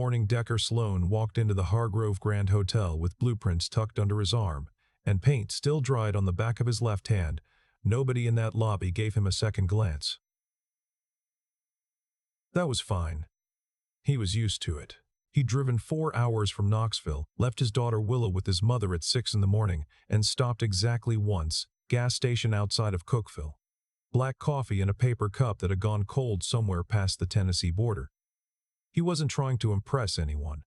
morning, Decker Sloan walked into the Hargrove Grand Hotel with blueprints tucked under his arm and paint still dried on the back of his left hand. Nobody in that lobby gave him a second glance. That was fine. He was used to it. He'd driven 4 hours from Knoxville, left his daughter Willow with his mother at 6 in the morning, and stopped exactly once, gas station outside of Cookeville. Black coffee in a paper cup that had gone cold somewhere past the Tennessee border. He wasn't trying to impress anyone.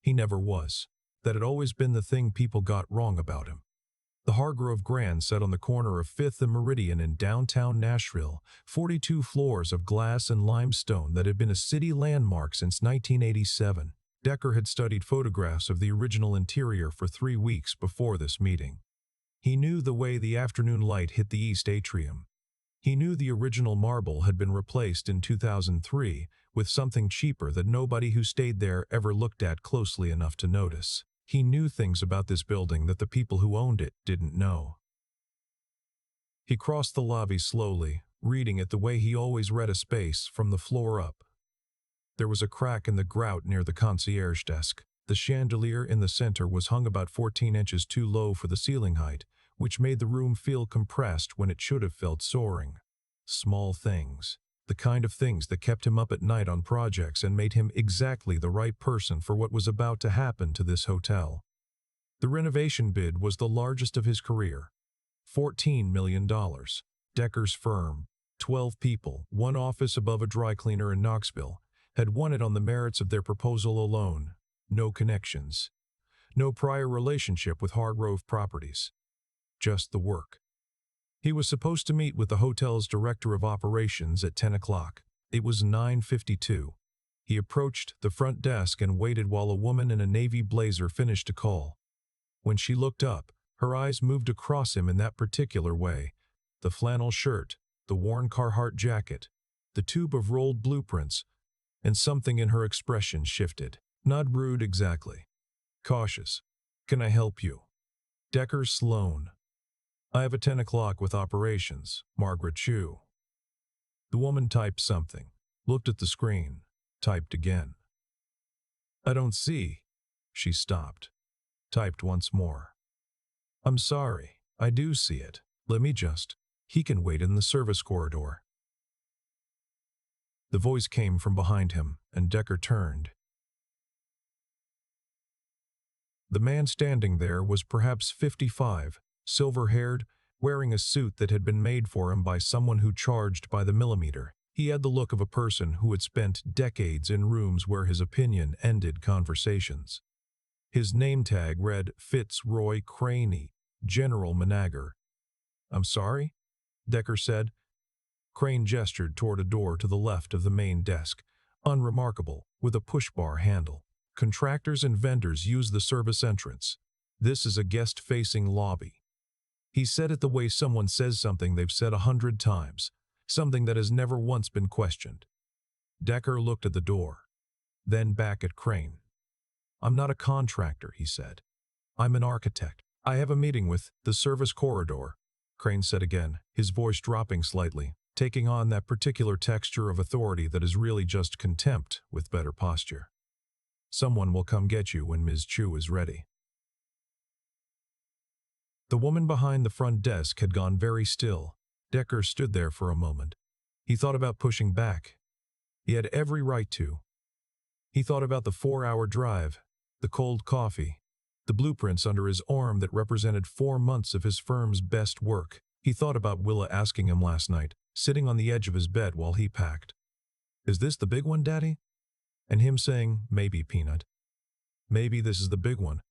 He never was. That had always been the thing people got wrong about him. The Hargrove Grand sat on the corner of 5th and Meridian in downtown Nashville, 42 floors of glass and limestone that had been a city landmark since 1987. Decker had studied photographs of the original interior for 3 weeks before this meeting. He knew the way the afternoon light hit the east atrium. He knew the original marble had been replaced in 2003 with something cheaper that nobody who stayed there ever looked at closely enough to notice. He knew things about this building that the people who owned it didn't know. He crossed the lobby slowly, reading it the way he always read a space, from the floor up. There was a crack in the grout near the concierge desk. The chandelier in the center was hung about 14 inches too low for the ceiling height, which made the room feel compressed when it should have felt soaring. Small things. The kind of things that kept him up at night on projects and made him exactly the right person for what was about to happen to this hotel. The renovation bid was the largest of his career. $14 million. Decker's firm, 12 people, one office above a dry cleaner in Knoxville, had won it on the merits of their proposal alone. No connections. No prior relationship with Hargrove Properties. Just the work. He was supposed to meet with the hotel's director of operations at 10 o'clock. It was 9:52. He approached the front desk and waited while a woman in a navy blazer finished a call. When she looked up, her eyes moved across him in that particular way. The flannel shirt, the worn Carhartt jacket, the tube of rolled blueprints, and something in her expression shifted. Not rude exactly. Cautious. "Can I help you?" Decker Sloan. "I have a 10 o'clock with operations, Margaret Chu." The woman typed something, looked at the screen, typed again. "I don't see." She stopped, typed once more. "I'm sorry, I do see it. Let me just." "He can wait in the service corridor." The voice came from behind him, and Decker turned. The man standing there was perhaps 55, silver-haired, wearing a suit that had been made for him by someone who charged by the millimeter. He had the look of a person who had spent decades in rooms where his opinion ended conversations. His name tag read Fitzroy Craney, General Manager. "I'm sorry?" Decker said. Crane gestured toward a door to the left of the main desk, unremarkable, with a push-bar handle. "Contractors and vendors use the service entrance. This is a guest-facing lobby." He said it the way someone says something they've said 100 times, something that has never once been questioned. Decker looked at the door, then back at Crane. "I'm not a contractor," he said. "I'm an architect. I have a meeting with the service corridor," Crane said again, his voice dropping slightly, taking on that particular texture of authority that is really just contempt with better posture. "Someone will come get you when Ms. Chu is ready." The woman behind the front desk had gone very still. Decker stood there for a moment. He thought about pushing back. He had every right to. He thought about the 4-hour drive, the cold coffee, the blueprints under his arm that represented 4 months of his firm's best work. He thought about Willa asking him last night, sitting on the edge of his bed while he packed, "Is this the big one, Daddy?" And him saying, "Maybe, Peanut. Maybe this is the big one."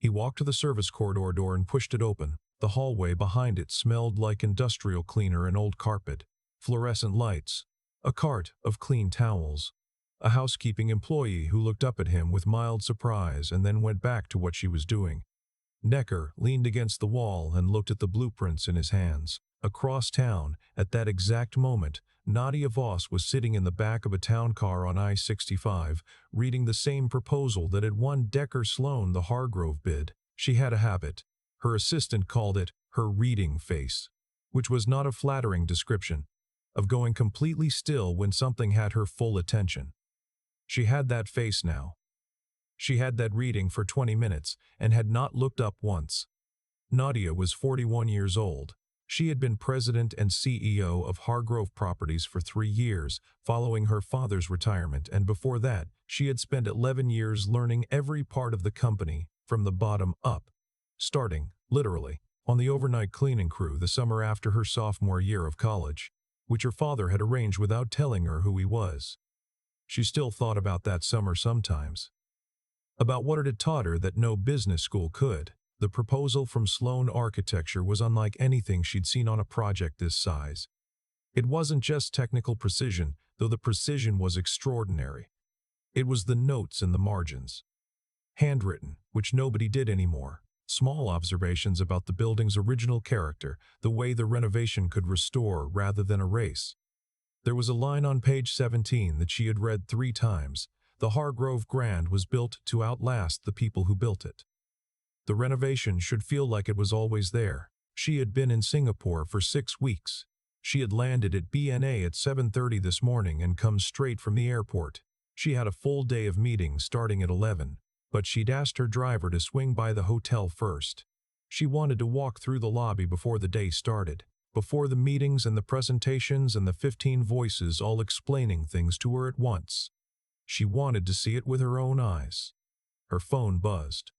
He walked to the service corridor door and pushed it open. The hallway behind it smelled like industrial cleaner and old carpet, fluorescent lights, a cart of clean towels, a housekeeping employee who looked up at him with mild surprise and then went back to what she was doing. Decker leaned against the wall and looked at the blueprints in his hands. Across town, at that exact moment, Nadia Voss was sitting in the back of a town car on I-65, reading the same proposal that had won Decker Sloan the Hargrove bid. She had a habit. Her assistant called it her reading face, which was not a flattering description, of going completely still when something had her full attention. She had that face now, She had that reading for 20 minutes and had not looked up once. Nadia was 41 years old. She had been president and CEO of Hargrove Properties for 3 years, following her father's retirement, and before that, she had spent 11 years learning every part of the company from the bottom up, starting, literally, on the overnight cleaning crew the summer after her sophomore year of college, which her father had arranged without telling her who he was. She still thought about that summer sometimes. About what it had taught her that no business school could. The proposal from Sloan Architecture was unlike anything she'd seen on a project this size. It wasn't just technical precision, though the precision was extraordinary. It was the notes in the margins. Handwritten, which nobody did anymore. Small observations about the building's original character, the way the renovation could restore rather than erase. There was a line on page 17 that she had read 3 times. The Hargrove Grand was built to outlast the people who built it. The renovation should feel like it was always there. She had been in Singapore for 6 weeks. She had landed at BNA at 7:30 this morning and come straight from the airport. She had a full day of meetings starting at 11, but she'd asked her driver to swing by the hotel first. She wanted to walk through the lobby before the day started, before the meetings and the presentations and the 15 voices all explaining things to her at once. She wanted to see it with her own eyes. Her phone buzzed.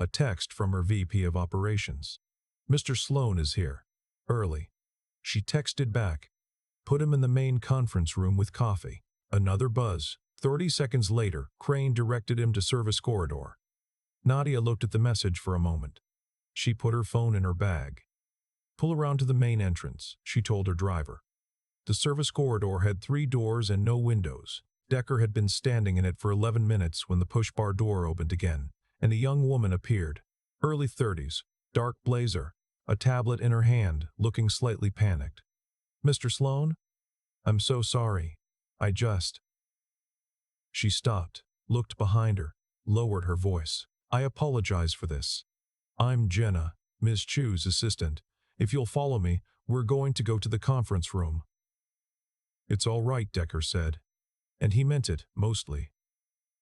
A text from her VP of Operations. "Mr. Sloan is here. Early." She texted back. "Put him in the main conference room with coffee." Another buzz. 30 seconds later, Crane directed him to service corridor. Nadia looked at the message for a moment. She put her phone in her bag. "Pull around to the main entrance," she told her driver. The service corridor had 3 doors and no windows. Decker had been standing in it for 11 minutes when the push-bar door opened again, and a young woman appeared. Early 30s, dark blazer, a tablet in her hand, looking slightly panicked. "Mr. Sloan? I'm so sorry. I just—" She stopped, looked behind her, lowered her voice. "I apologize for this. I'm Jenna, Ms. Chu's assistant. If you'll follow me, we're going to go to the conference room." "It's all right," Decker said. And he meant it, mostly.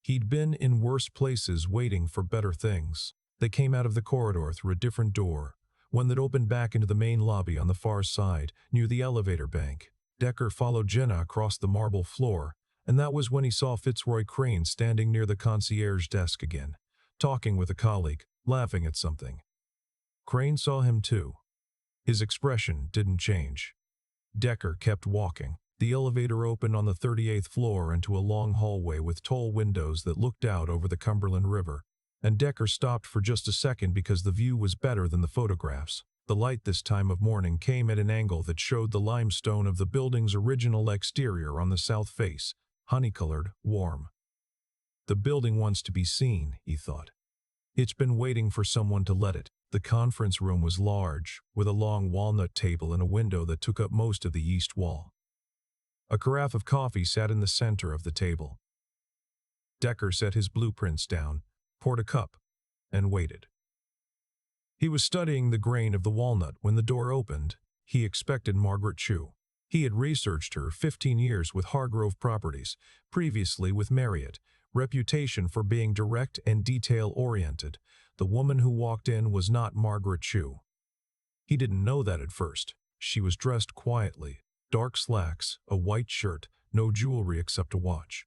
He'd been in worse places waiting for better things. They came out of the corridor through a different door, one that opened back into the main lobby on the far side, near the elevator bank. Decker followed Jenna across the marble floor, and that was when he saw Fitzroy Crane standing near the concierge desk again, talking with a colleague, laughing at something. Crane saw him too. His expression didn't change. Decker kept walking. The elevator opened on the 38th floor into a long hallway with tall windows that looked out over the Cumberland River, and Decker stopped for just a second because the view was better than the photographs. The light this time of morning came at an angle that showed the limestone of the building's original exterior on the south face, honey-colored, warm. The building wants to be seen, he thought. It's been waiting for someone to let it. The conference room was large, with a long walnut table and a window that took up most of the east wall. A carafe of coffee sat in the center of the table. Decker set his blueprints down, poured a cup, and waited. He was studying the grain of the walnut when the door opened. He expected Margaret Chu. He had researched her 15 years with Hargrove Properties, previously with Marriott, reputation for being direct and detail-oriented. The woman who walked in was not Margaret Chu. He didn't know that at first. She was dressed quietly. Dark slacks, a white shirt, no jewelry except a watch.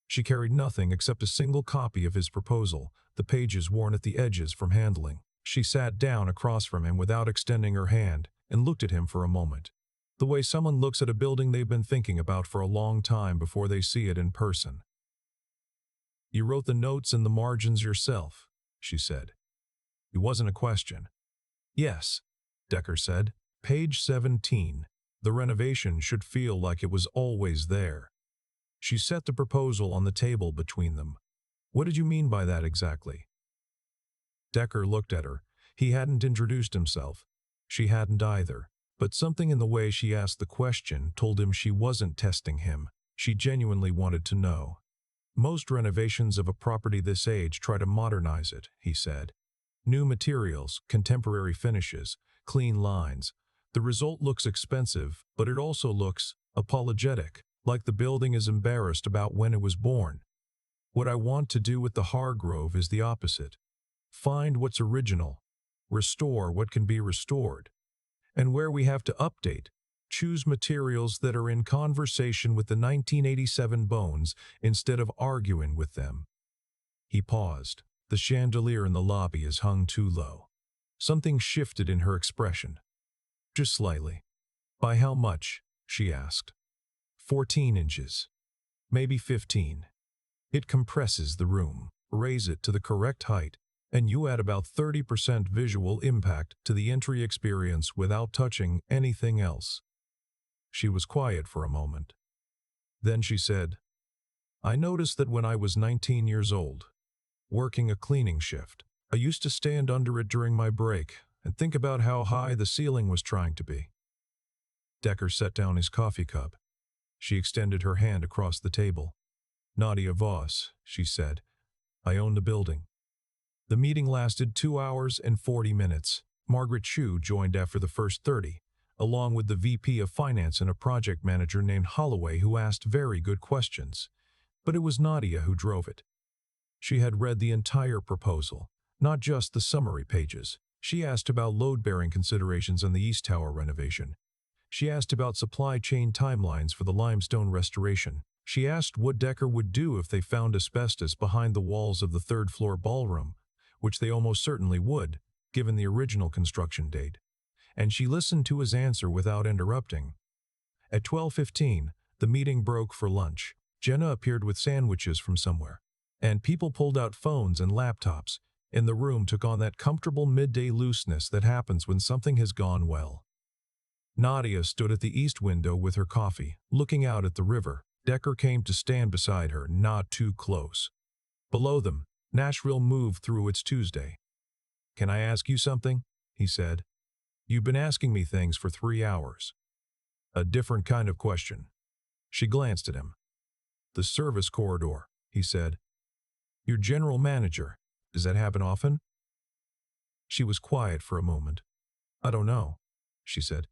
She carried nothing except a single copy of his proposal, the pages worn at the edges from handling. She sat down across from him without extending her hand and looked at him for a moment. The way someone looks at a building they've been thinking about for a long time before they see it in person. "You wrote the notes and the margins yourself," she said. It wasn't a question. "Yes," Decker said. "Page 17. The renovation should feel like it was always there." She set the proposal on the table between them. "What did you mean by that exactly?" Decker looked at her. He hadn't introduced himself. She hadn't either. But something in the way she asked the question told him she wasn't testing him. She genuinely wanted to know. "Most renovations of a property this age try to modernize it," he said. "New materials, contemporary finishes, clean lines. The result looks expensive, but it also looks apologetic, like the building is embarrassed about when it was born." What I want to do with the Hargrove is the opposite. Find what's original, restore what can be restored, and where we have to update, choose materials that are in conversation with the 1987 bones instead of arguing with them." He paused. The chandelier in the lobby is hung too low. Something shifted in her expression. "Just slightly." "By how much?" she asked. 14 inches. Maybe 15. It compresses the room. Raise it to the correct height, and you add about 30% visual impact to the entry experience without touching anything else. She was quiet for a moment. Then she said, "I noticed that when I was 19 years old, working a cleaning shift, I used to stand under it during my break and think about how high the ceiling was trying to be." Decker set down his coffee cup. She extended her hand across the table. "Nadia Voss," she said, "I own the building." The meeting lasted 2 hours and 40 minutes. Margaret Chu joined after the first 30, along with the VP of Finance and a project manager named Holloway who asked very good questions. But it was Nadia who drove it. She had read the entire proposal, not just the summary pages. She asked about load-bearing considerations on the East Tower renovation. She asked about supply chain timelines for the limestone restoration. She asked what Decker would do if they found asbestos behind the walls of the third-floor ballroom, which they almost certainly would, given the original construction date. And she listened to his answer without interrupting. At 12:15, the meeting broke for lunch. Jenna appeared with sandwiches from somewhere, and people pulled out phones and laptops, and the room took on that comfortable midday looseness that happens when something has gone well. Nadia stood at the east window with her coffee, looking out at the river. Decker came to stand beside her, not too close. Below them, Nashville moved through its Tuesday. "Can I ask you something?" he said. "You've been asking me things for 3 hours." "A different kind of question." She glanced at him. "The service corridor," he said. "Your general manager, does that happen often?" She was quiet for a moment. "I don't know," she said.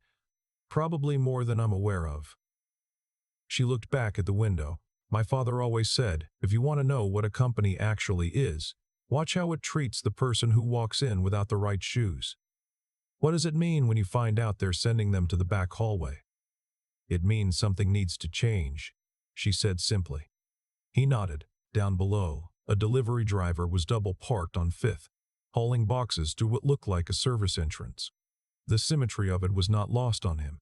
"Probably more than I'm aware of." She looked back at the window. "My father always said, if you want to know what a company actually is, watch how it treats the person who walks in without the right shoes. What does it mean when you find out they're sending them to the back hallway?" "It means something needs to change," she said simply. He nodded. Down below, a delivery driver was double parked on 5th, hauling boxes to what looked like a service entrance. The symmetry of it was not lost on him.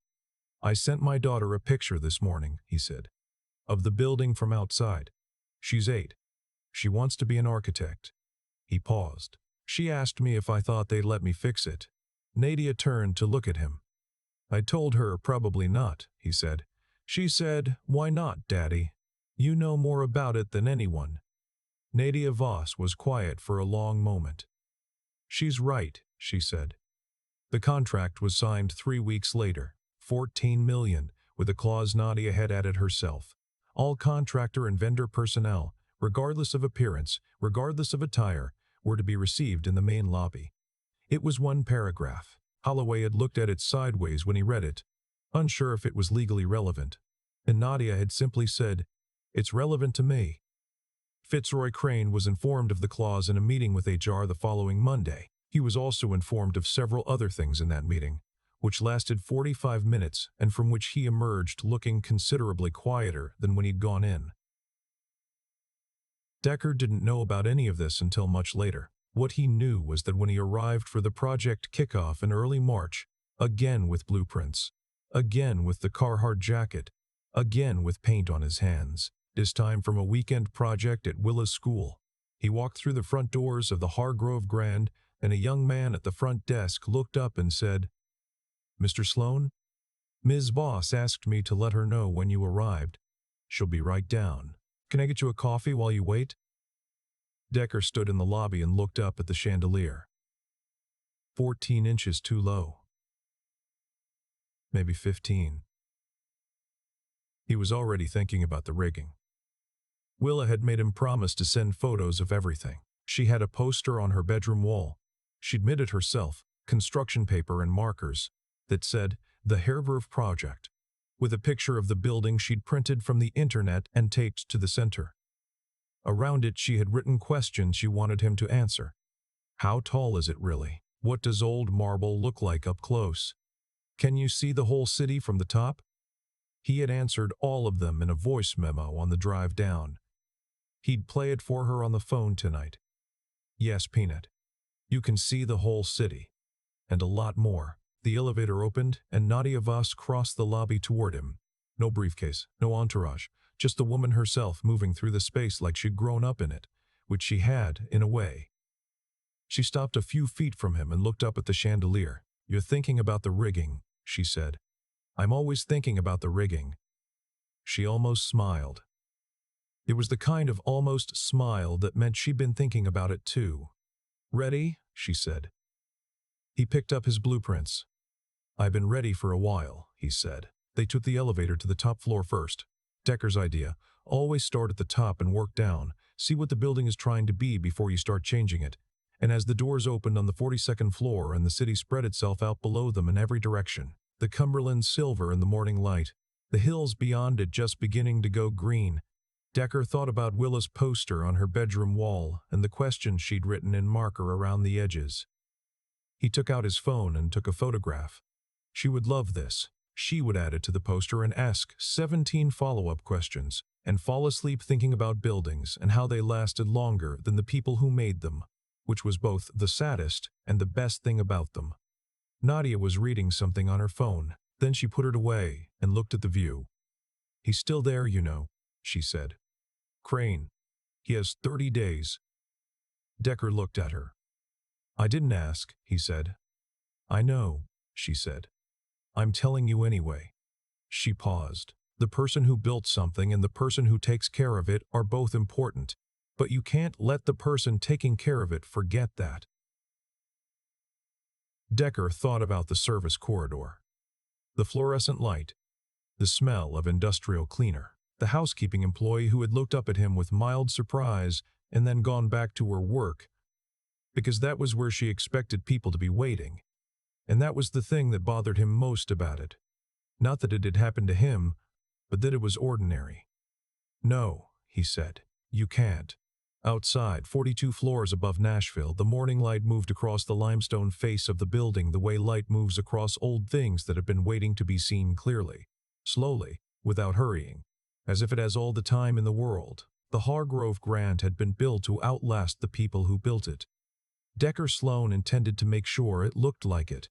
"I sent my daughter a picture this morning," he said, "of the building from outside. She's 8. She wants to be an architect." He paused. "She asked me if I thought they'd let me fix it." Nadia turned to look at him. "I told her probably not," he said. "She said, 'Why not, Daddy? You know more about it than anyone.'" Nadia Voss was quiet for a long moment. "She's right," she said. The contract was signed 3 weeks later, $14 million, with a clause Nadia had added herself. All contractor and vendor personnel, regardless of appearance, regardless of attire, were to be received in the main lobby. It was 1 paragraph. Holloway had looked at it sideways when he read it, unsure if it was legally relevant. And Nadia had simply said, "It's relevant to me." Fitzroy Crane was informed of the clause in a meeting with HR the following Monday. He was also informed of several other things in that meeting, which lasted 45 minutes and from which he emerged looking considerably quieter than when he'd gone in. Decker didn't know about any of this until much later. What he knew was that when he arrived for the project kickoff in early March, again with blueprints, again with the Carhartt jacket, again with paint on his hands, this time from a weekend project at Willa's school, he walked through the front doors of the Hargrove Grand, and a young man at the front desk looked up and said, "Mr. Sloan? Ms. Voss asked me to let her know when you arrived. She'll be right down. Can I get you a coffee while you wait?" Decker stood in the lobby and looked up at the chandelier. 14 inches too low. Maybe 15. He was already thinking about the rigging. Willa had made him promise to send photos of everything. She had a poster on her bedroom wall. She'd made it herself, construction paper and markers, that said, "The Hairverve Project," with a picture of the building she'd printed from the internet and taped to the center. Around it she had written questions she wanted him to answer. How tall is it really? What does old marble look like up close? Can you see the whole city from the top? He had answered all of them in a voice memo on the drive down. He'd play it for her on the phone tonight. Yes, Peanut. You can see the whole city. And a lot more. The elevator opened, and Nadia Voss crossed the lobby toward him. No briefcase, no entourage, just the woman herself moving through the space like she'd grown up in it, which she had, in a way. She stopped a few feet from him and looked up at the chandelier. You're thinking about the rigging, she said. I'm always thinking about the rigging. She almost smiled. It was the kind of almost smile that meant she'd been thinking about it too. Ready? She said. He picked up his blueprints. I've been ready for a while, he said. They took the elevator to the top floor first. Decker's idea. Always start at the top and work down. See what the building is trying to be before you start changing it. And as the doors opened on the 42nd floor and the city spread itself out below them in every direction, the Cumberland silver in the morning light, the hills beyond it just beginning to go green, Decker thought about Willa's poster on her bedroom wall and the questions she'd written in marker around the edges. He took out his phone and took a photograph. She would love this. She would add it to the poster and ask 17 follow-up questions and fall asleep thinking about buildings and how they lasted longer than the people who made them, which was both the saddest and the best thing about them. Nadia was reading something on her phone. Then she put it away and looked at the view. He's still there, you know, she said. Crane. He has 30 days. Decker looked at her. I didn't ask, he said. I know, she said. I'm telling you anyway. She paused. The person who built something and the person who takes care of it are both important, but you can't let the person taking care of it forget that. Decker thought about the service corridor. The fluorescent light, the smell of industrial cleaner, the housekeeping employee who had looked up at him with mild surprise and then gone back to her work, because that was where she expected people to be waiting. And that was the thing that bothered him most about it. Not that it had happened to him, but that it was ordinary. No, he said, you can't. Outside, 42 floors above Nashville, the morning light moved across the limestone face of the building the way light moves across old things that have been waiting to be seen clearly, slowly, without hurrying, as if it has all the time in the world. The Hargrove Grant had been built to outlast the people who built it. Decker Sloan intended to make sure it looked like it.